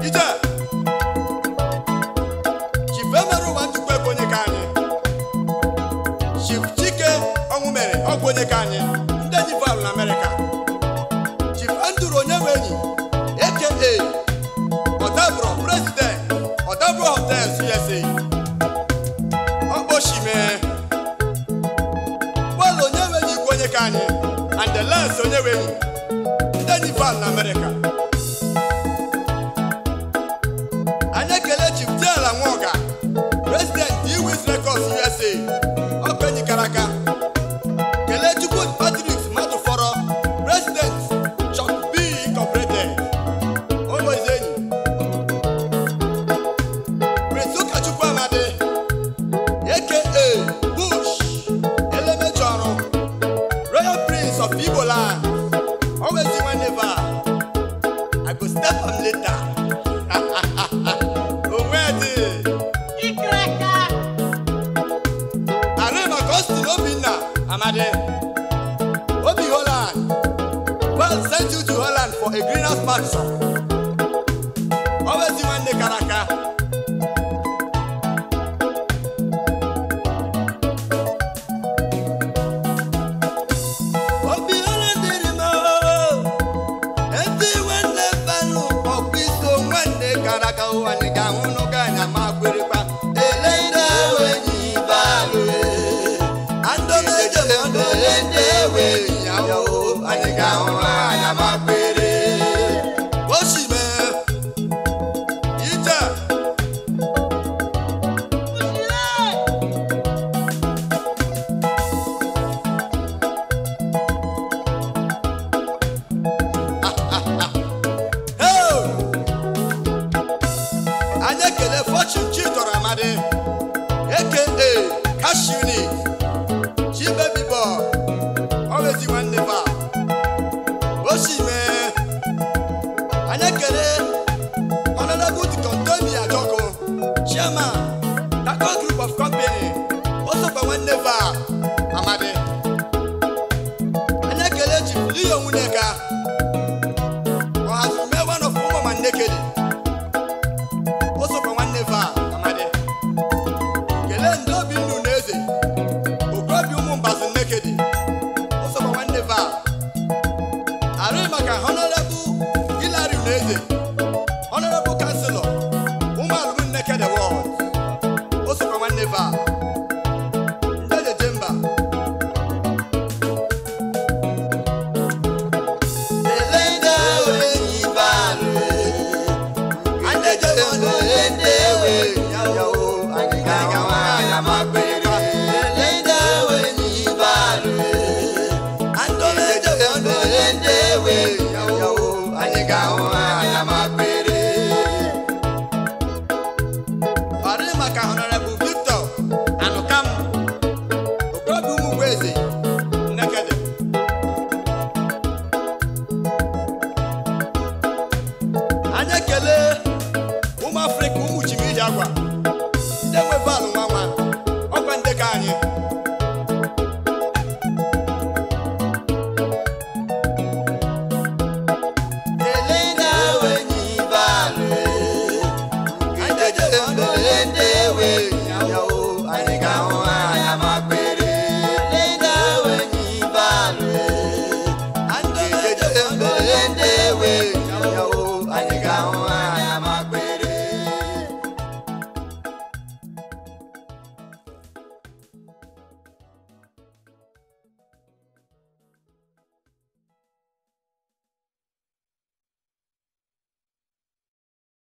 ije Chief Emeru Nwantukwu Egonye ka anyị Chief Chike ọnwụ mere ọgwụnye ka anyị ndị Nival na America Chief Andrew Onyewenyi aka Odabro President Odabro Hotels USA Okposhime Paul Onyewenyi Igwenye ka anyị and the last Onyewenyi ndị Nival na America anyị ekele Chief Diala Nwoga President Dewis Records USA Okwenyi Karaka kele Chukwu Patrick Maduforo President Chuck B Incorporated Omoizenyi Prince Ukachukwu Amadi aka Bush Elemejoro Royal Prince of Igbo Land always whenever I go step on later Amade, Obi Holland, well sent you to Holland for a greenhouse mansion. Always in the Karaka. Obi Holland did him all. Everyone the value of Piso when the Karaka and the Gamuno Gana Maguripa. Fortune Chito Ramade, aka Cash Unit, Chi Baby Boy, always one never. Oshime, Anyakere, Honorable Contoni Ajoko, Chairman, Tako Group of Company, also by one never. Amade, Anyakere Chief Leo Muneka, or has been one of woman naked. Amade Kelendo Bindu Neze Okobi Umumbazu Nekedi also for one never Arimaka Honorable Hilary Neze Honorable Councillor Umar Neked Award also for one never Ndede Jemba Honorable Victor Anokam Okobi Umugweze Nekede Anyekele Africa